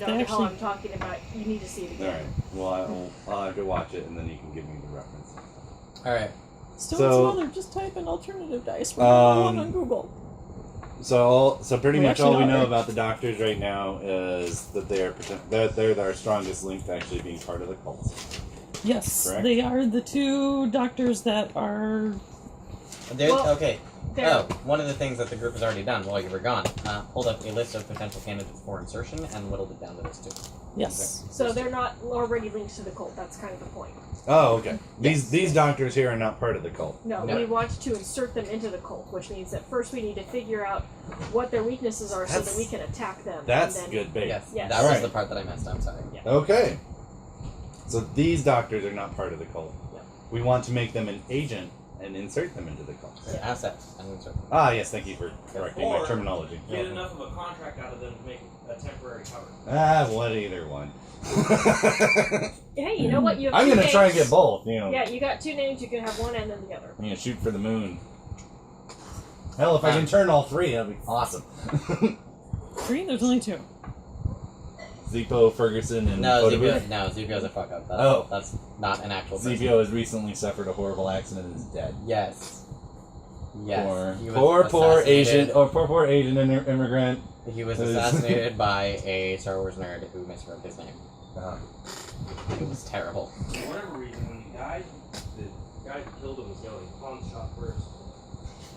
know the hell I'm talking about. You need to see it again. Alright. Well, I'll have to watch it, and then you can give me the reference. Alright. Stone's mother, just type in alternative dice. We're one on Google. So pretty much all we know about the doctors right now is that they're our strongest link to actually being part of the cult. Yes, correct? They are the two doctors that are... Okay. One of the things that the group has already done while you were gone, hold up a list of potential candidates for insertion and whittled it down to those two. Yes. So they're not already linked to the cult. That's kind of the point. Oh, okay. These doctors here are not part of the cult. No, we want to insert them into the cult, which means that first we need to figure out what their weaknesses are so that we can attack them. That's and then, good bait. Yes. That was the part that I missed. I'm sorry. Yeah. Okay. So these doctors are not part of the cult. Yeah. We want to make them an agent and insert them into the cult. Assets and insert them. Ah, yes. Thank you for correcting my terminology. Get enough of a contract out of them to make a temporary cover. Either one. Hey, you know what? You have I'm two gonna try and names. get both. You know. Yeah, you got two names. You can have one and then the other. I'm gonna shoot for the moon. Hell, if I can turn all three, that'd be awesome. 3? There's only 2. Zippo, Ferguson, and Zippo's a fuck up. That's not an actual person. Zippo has recently suffered a horrible accident and is dead. Yes. Poor Asian immigrant. He was assassinated by a Star Wars nerd who miswrote his name. It was terrible. For whatever reason, when he died, the guy who killed him was going pawn shop first.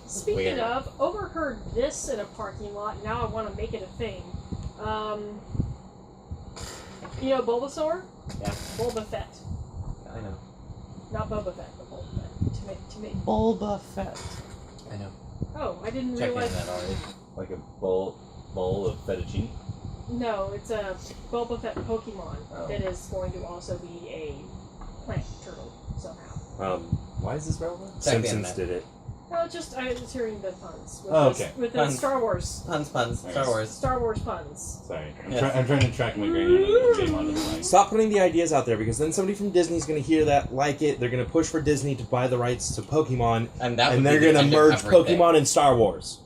Speaking of, overheard this in a parking lot. Now I want to make it a thing. You know Bulbasaur? Yeah. Boba Fett. I know. Not Boba Fett, but Boba Fett. To me. Boba Fett. I know. Oh, I didn't Checking realize. that already. Like a bowl of fettuccine. No, it's a Boba Fett Pokemon Oh. that is going to also be a plant turtle somehow. Why is this relevant? Check the Simpsons internet. did it. No, just I was hearing the puns with, with the Puns. Star Wars. Puns. Star Wars puns. Sorry. Yes. I'm trying to track my gradient on the game onto the line. Stop putting the ideas out there, because then somebody from Disney's going to hear that, like it, they're going to push for Disney to buy the rights to Pokemon, and they're going to merge Pokemon and Star Wars.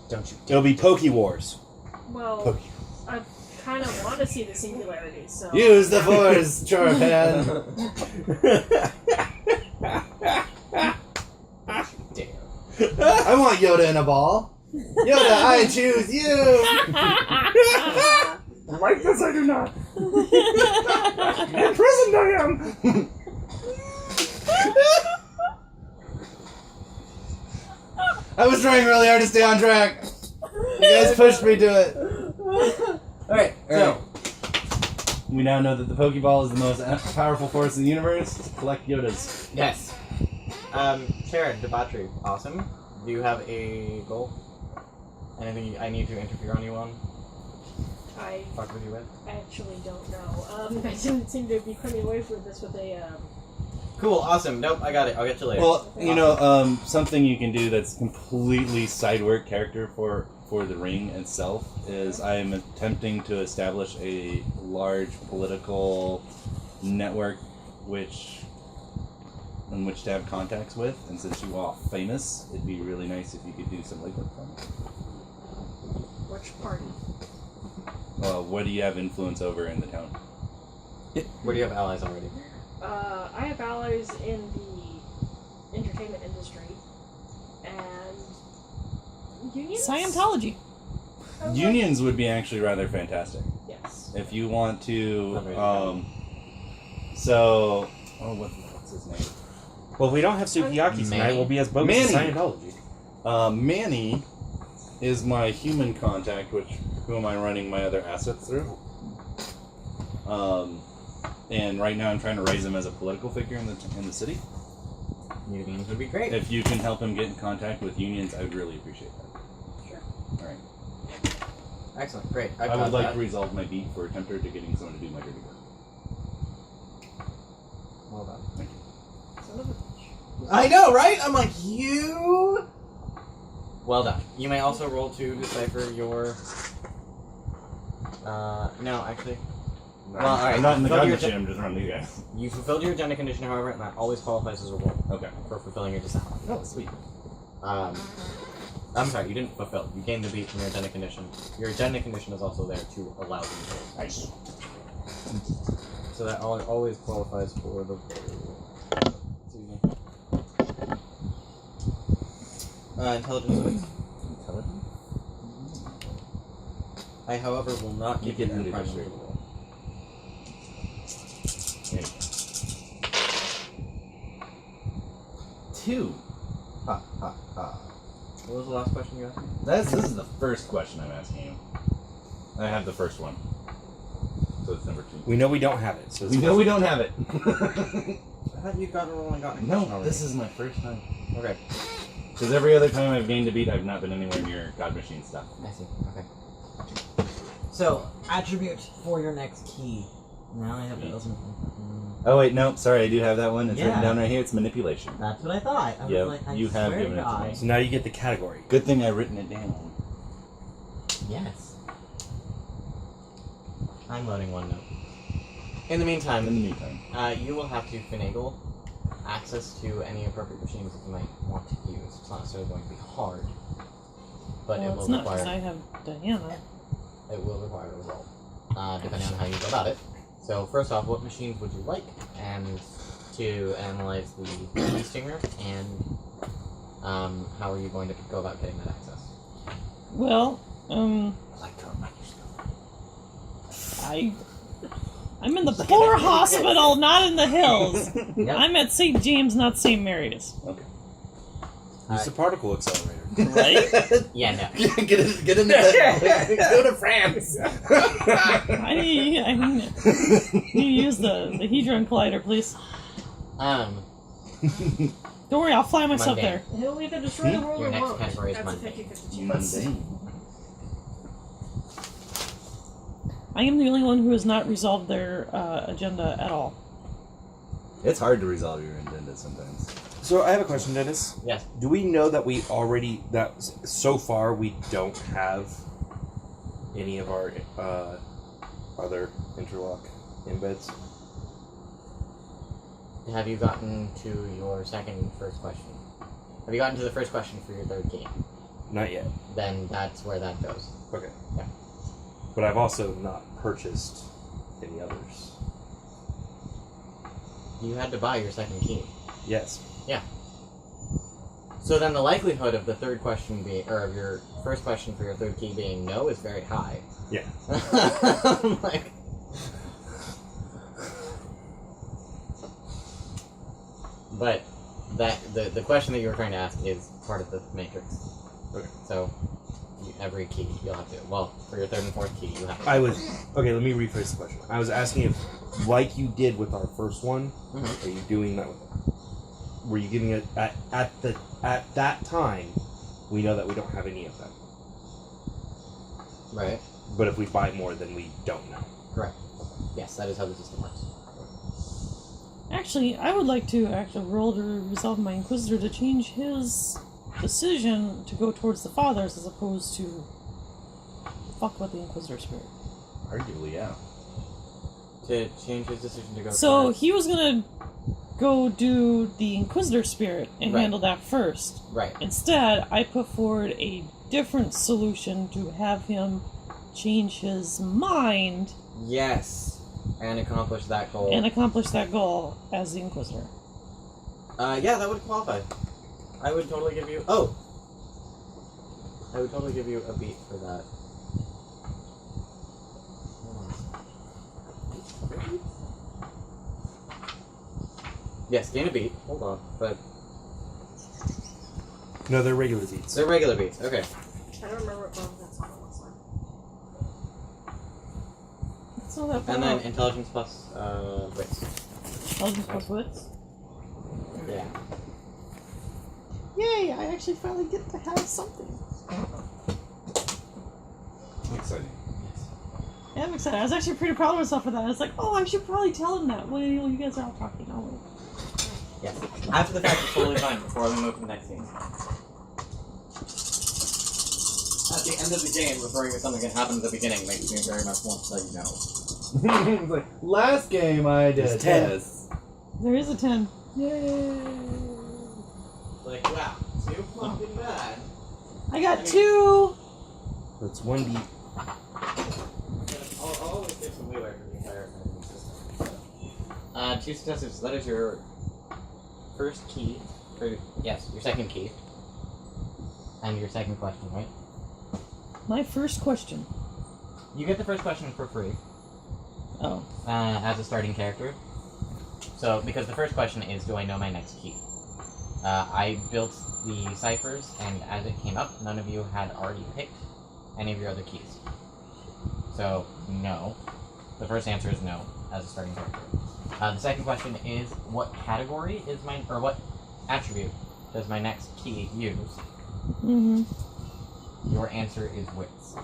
Don't you? It'll be Poke Wars. Well, I kind of want to see the singularities, so... Use the Force, Charpan! I want Yoda in a ball. Yoda, I choose you! Like this, I do not. Imprisoned I am! I was trying really hard to stay on track. You guys pushed me to it. Alright. So, we now know that the Pokeball is the most powerful force in the universe. Collect Yodas. Yes. Sharon, debauchery. Awesome. Do you have a goal? Anything I need to interfere on you on? Fuck with you with? I actually don't know. I didn't seem to be coming away from this with a, Cool, awesome. Nope, I got it. I'll get you later. Well, you know, something you can do that's completely side work character for the ring itself is I am attempting to establish a large political network in which to have contacts with, and since you are famous, it'd be really nice if you could do some legwork for me. which party? What do you have influence over in the town? Where do you have allies already? I have allies in the entertainment industry, and unions? Scientology. Unions would be actually rather fantastic. Yes. If you want to, what's his name? Well, if we don't have Sukiyaki tonight, we'll be as bogus as Scientology. Manny is my human contact, who am I running my other assets through. And right now I'm trying to raise him as a political figure in the city. Unions would be great. If you can help him get in contact with unions, I would really appreciate that. Sure. Alright. Excellent, great. I would like to resolve my beef for Tempter to getting someone to do my dirty work. Well done. Thank you. Son of a bitch. I know, right? I'm like, you... Well done. You may also roll to decipher your... no, actually... No, well, alright. I'm not in the Fulfill your gun machine, I'm just running you guys. You fulfilled your agenda condition, however, and that always qualifies as a roll. Okay. For fulfilling your decipher. Oh, sweet. I'm sorry, you didn't fulfill. You gained the beat from your agenda condition. Your agenda condition is also there to allow the roll. Nice. So that always qualifies for the. Excuse me. Intelligence. Intelligence? I, however, will not You give you can your undo primary this. roll. Okay. 2. Ha ha ha. What was the last question you asked me? This is the first question I'm asking you. I have the first one. So it's number 2. We know we don't have it. So We know we don't have it. I thought you'd gotten a roll and gotten a question No, already. this is my first time. Okay. Because every other time I've gained a beat, I've not been anywhere near God Machine stuff. I see. Okay. So, attribute for your next key. Now I have to open. Oh wait, no, sorry, I do have that one. It's Yeah. written down right here. It's manipulation. That's what I thought. I was Yeah, like, I you have swear given to it to God. me. So now you get the category. Good thing I've written it down. Yes. I'm loading one note. In the In meantime, the meantime. you will have to finagle access to any appropriate machines that you might want to use. It's not necessarily going to be hard, but Well, it will it's not because require I have Diana. a roll, depending on how you go about it. So first off, what machines would you like, and to analyze the key stinger, and how are you going to go about getting that access? Well, I'm in the poor hospital, not in the hills. Yep. I'm at St. James, not St. Mary's. Okay. Use the particle accelerator. Right? Yeah, no. get in there. Go to France. I need you use the Hedron Collider, please. Don't worry, I'll fly myself Mundane. there. He'll either destroy the world Your or next won't. category is That's a mundane. 50-50 chance. Mundane. I am the only one who has not resolved their agenda at all. It's hard to resolve your agenda sometimes. So I have a question, Dennis. Yes. Do we know that we already so far we don't have any of our other interlock embeds? Have you gotten to your first question? Have you gotten to the first question for your third key? Not yet. Then that's where that goes. Okay. Yeah. But I've also not purchased any others. You had to buy your second key. Yes. Yeah. So then the likelihood of the third question being, or of your first question for your third key being no is very high. Yeah. Like, but that the question that you were trying to ask is part of the matrix. Okay. So every key you'll have to. Well, for your third and fourth key, you have to. Okay, let me rephrase the question. I was asking if, like you did with our first one, Mhm. are you doing that with were you giving it at that time we know that we don't have any of them. Right. But if we buy more then we don't know. Correct. Yes, that is how the system works. Actually, I would like to roll to resolve my Inquisitor to change his decision to go towards the Fathers as opposed to fuck with the Inquisitor spirit. Arguably, yeah. To change his decision to go. So towards- he was gonna go do the Inquisitor spirit and Right. handle that first. Right. Instead, I put forward a different solution to have him change his mind Yes, and accomplish that goal. and accomplish that goal as the Inquisitor. Yeah, that would qualify. I would totally give you. Oh, I would totally give you a beat for that. Hold on. Yes, gain a beat. Hold on, but No, they're regular beats. they're regular beats. Okay. I don't remember what that's on the last line. It's not that far And then off. intelligence plus wits. Intelligence plus wits. Yeah. Yay! I actually finally get to have something. Exciting. Yeah, I'm excited. I was actually pretty proud of myself for that. I was like, oh, I should probably tell him that. Well, you guys are all talking. I'll wait. Yes. After the fact, it's totally fine. Before we move to the next scene. At the end of the game, referring to something that happened at the beginning makes me very much want to let you know. It's like, last game I did It's 10. this. There is a 10. Like, wow, too fucking bad. I got 2. That's 1d. I'll always give some leeway for the entire system. 2 successes. That is your first key. Yes, your second key. And your second question, right? My first question. You get the first question for free Oh. as a starting character. So, because the first question is, do I know my next key? I built the ciphers, and as it came up, none of you had already picked any of your other keys. So, no. The first answer is no, as a starting character. The second question is, what category is or what attribute does my next key use? Mm-hmm. Your answer is wits.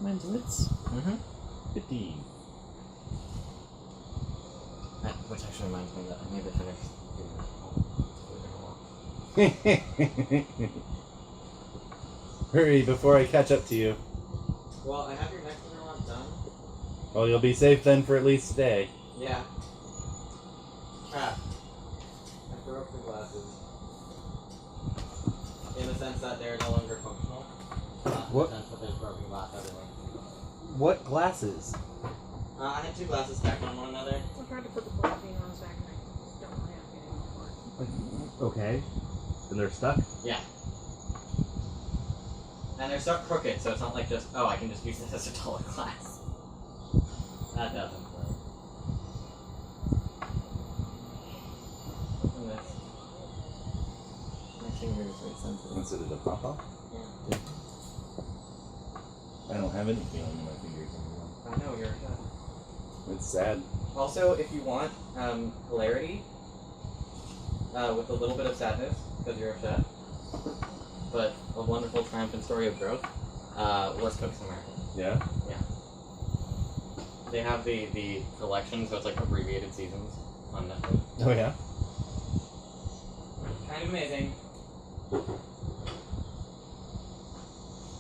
Mine's wits. Mm-hmm. 15. Which actually reminds me that I need to finish doing that. Hurry before I catch up to you. Well, I have your next interlock done. Well, you'll be safe then for at least today. Yeah. Crap. I broke the glasses. In the sense that they're no longer functional. Not What? in the sense that there's broken glass everywhere. What glasses? I had 2 glasses stacked on one another. I tried to put the black bean on his back and I don't really have anything for it. Okay. And they're stuck? Yeah. And they're stuck crooked, so it's not like just, oh, I can just use this as a taller glass. That doesn't work. What's in this? My finger is very sensitive. Consider the pop off? Yeah. I don't have any feeling in my fingers anymore. I know, you're a chef. It's sad. Also, if you want hilarity, with a little bit of sadness, because you're a chef, but a wonderful triumphant story of growth, Worst Cooks in America. Yeah? Yeah. They have the collection, so it's like abbreviated seasons on Netflix. Oh, yeah? Kind of amazing.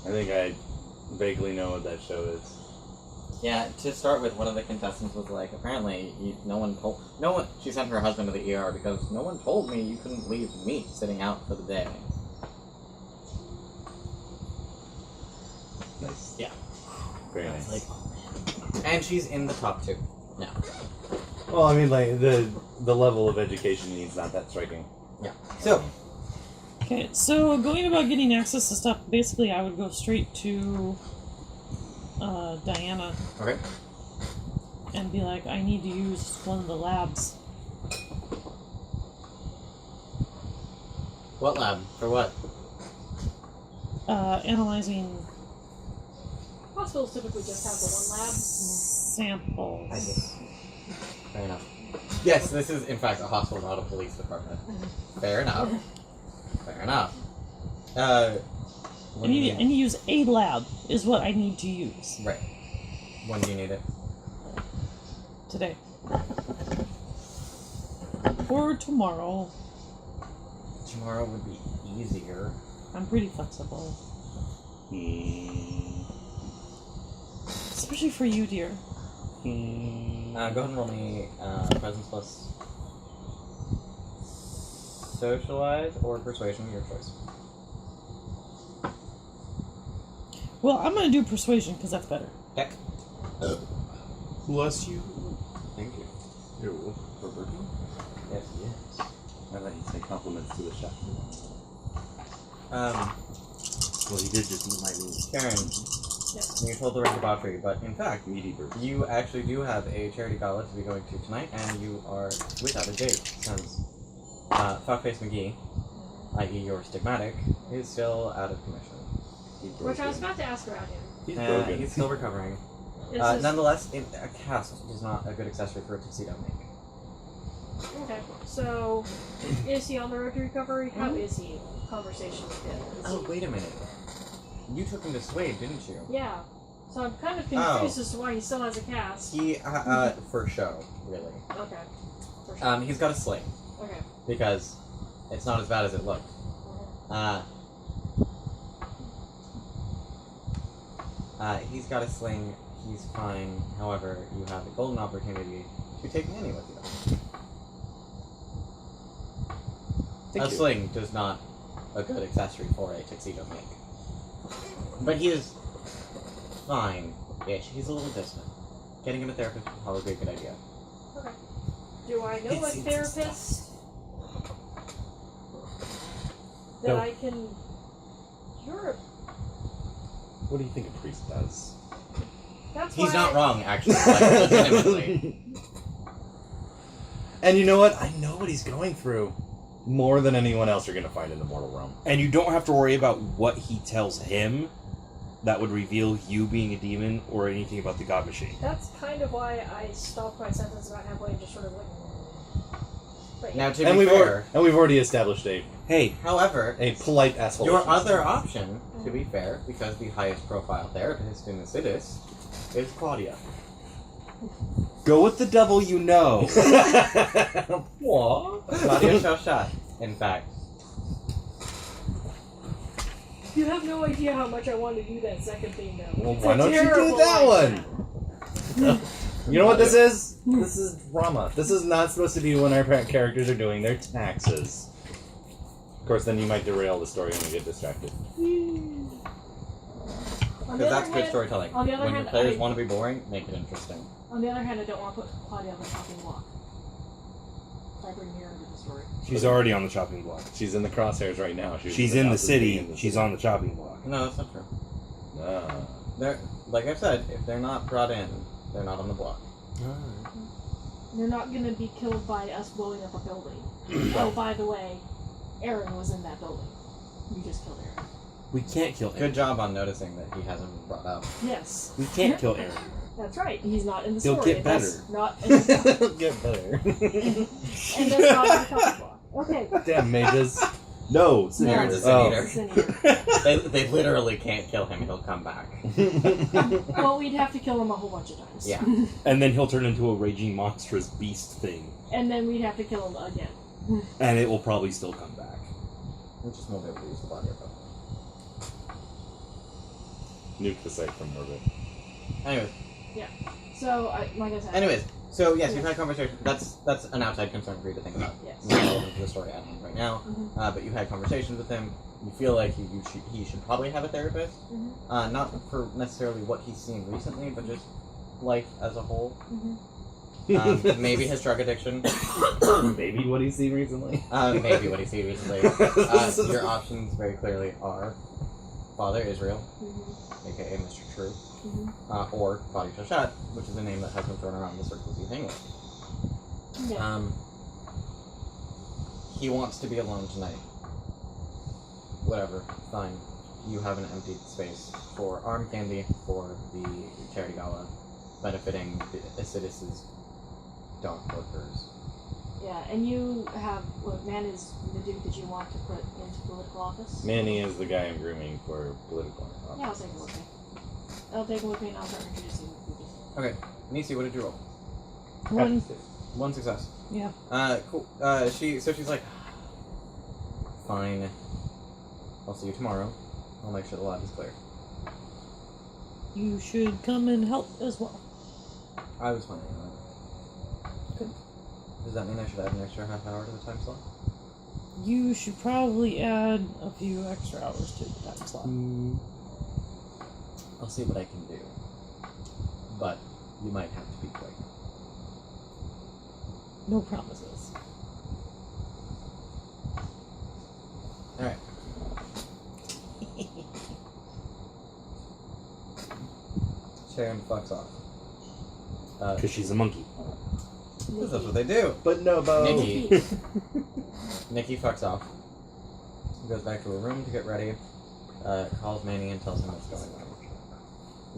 I think I vaguely know what that show is. Yeah, to start with, one of the contestants was like, apparently, she sent her husband to the ER because no one told me you couldn't leave meat sitting out for the day. Nice. Yeah. Very It's nice. like, and she's in the top 2 now. Well, I mean, like, the level of education needs not that striking. Yeah. So, Okay, so going about getting access to stuff, basically I would go straight to Diana okay. and be like, I need to use one of the labs. What lab? For what? Analyzing Hospitals typically just have the one lab. samples. I see. Fair enough. Yes, this is in fact a hospital, not a police department. Fair enough. Fair enough. I need to use a lab, is what I need to use Right. When do you need it? today. Or tomorrow. Tomorrow would be easier. I'm pretty flexible. Especially for you, dear. Go ahead and roll me presence plus socialize or persuasion, your choice. Well, I'm gonna do persuasion because that's better. Heck. Bless you. Thank you. You're wolf for burping? Yes. I thought you'd say compliments to the chef. Well, he did just eat my meat. Karen, Yes. you told the red debauchery, but in fact, Meaty burp. you actually do have a charity gala to be going to tonight, and you are without a date, since Fuckface McGee, i.e. your stigmatic, is still out of commission. Which I was about to ask about him. He's broken. He's still recovering. It's just- Nonetheless, a cast is not a good accessory for a tuxedo make. Okay, so is he on the road to recovery? How is he? Conversation with him. Is Oh, he- wait a minute. You took him to Swade, didn't you? Yeah. So I'm kind of confused as to why he still has a cast. He, for show, really. Okay. For sure. He's got a sling, Okay. because it's not as bad as it looked. He's got a sling, he's fine. However, you have a golden opportunity to take Manny with you. Thank A you. sling does not a good accessory for a tuxedo make. But he is fine-ish. He's a little distant. Getting him a therapist would probably be a good idea. Okay. Do I know a therapist that No. I can... You're a... What do you think a priest does? That's He's why not I- wrong, actually. Like, legitimately. And you know what? I know what he's going through. More than anyone else you're going to find in the mortal realm. And you don't have to worry about what he tells him that would reveal you being a demon or anything about the God Machine. That's kind of why I stopped my sentence about halfway and just sort of like... But Now, yeah. to And be we've, fair, and we've already established a Hey, however, polite asshole. your other option, to be fair, because the highest profile therapist in the cities, is Claudia. go with the devil you know. What? Claudia Chauchat, in fact. You have no idea how much I want to do that second thing, though. Well, It's why a don't you do terrible that idea. one? You know what this is? This is drama. This is not supposed to be when our characters are doing their taxes. Of course, then you might derail the story when we get distracted. On the Because other that's good hand- storytelling. on the other When your hand, players I- want to be boring, make it interesting. On the other hand, I don't want to put Claudia on the chopping block. If I bring her into the story. She's already on the chopping block. She's in the crosshairs right now. She was She's in the announced as being city. in the She's city. on the chopping block. No, that's not true. Ah. They're, like I've said, if they're not brought in, they're not on the block. They're not going to be killed by us blowing up a building. Oh, by the way, Aaron was in that building. You just killed Aaron. We can't kill Aaron. Good job on noticing that he hasn't been brought up. Yes. We can't kill Aaron. That's right. He's not in the He'll story. get That's better. Not in the, Get better. and that's not in the chopping block. Okay. Damn mages. No, Aaron's a sin Oh. eater. Sin eater. They literally can't kill him, he'll come back. Well, we'd have to kill him a whole bunch of times. Yeah. And then he'll turn into a raging monstrous beast thing. And then we'd have to kill him again. And it will probably still come back. We just won't be able to use the body of him. Nuke the site from orbit. Anyways, So, like I said. so yes, you've had conversation. That's an outside concern for you to think about. Yes. Not relevant to the story at hand right now. Mhm. But you've had conversations with him. You feel like he should probably have a therapist. Mhm. Not for necessarily what he's seen recently, but just life as a whole. Mhm. Maybe his drug addiction. Maybe what he's seen recently. Maybe what he's seen recently. Your options very clearly are Father Israel, Mhm. aka Mr. True, Mhm. or Claudia Chauchat, which is a name that has been thrown around in the circles you hang with. Yeah. He wants to be alone tonight. Whatever, fine. You have an empty space for arm candy for the charity gala benefiting the Acidus's dog workers. Yeah, and you have what man is the dude that you want to put into political office? Manny is the guy I'm grooming for political office. Yeah, I'll take him with me. I'll take him with me and I'll start introducing people. Okay, Nisi, what did you roll? One. One success. Yeah. Cool. She's like, fine. I'll see you tomorrow. I'll make sure the lab is clear. You should come and help as well. I was planning on it. Good. Does that mean I should add an extra half hour to the time slot? You should probably add a few extra hours to the time slot. I'll see what I can do. But you might have to be quick. No promises. Alright. Sharon fucks off. Because she's a monkey. Because that's what they do. But no, Bo. Nikki. Nikki fucks off. Goes back to her room to get ready. Calls Manny and tells him what's going on.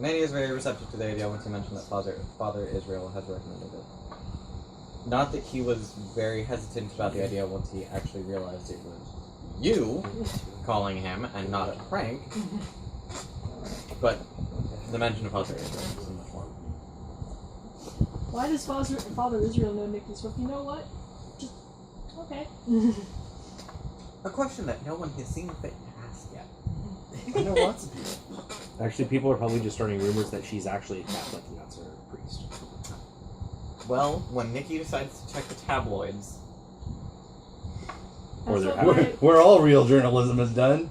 Manny is very receptive to the idea once you mention that Father Israel has recommended it. Not that he was very hesitant about the idea once he actually realized it was you calling him and not a prank. But the mention of Father Israel is in the form. Why does Father Israel know Nikki Swift? You know what? Just okay. A question that no one has seen fit to ask yet. I know lots of people. Actually, people are probably just starting rumors that she's actually a Catholic and that's her priest. Well, when Nikki decides to check the tabloids, Or That's they're what happy. my, Where all real journalism is done.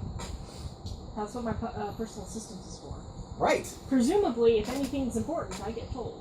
that's what my personal assistant is for. Right. Presumably, if anything's important, I get told.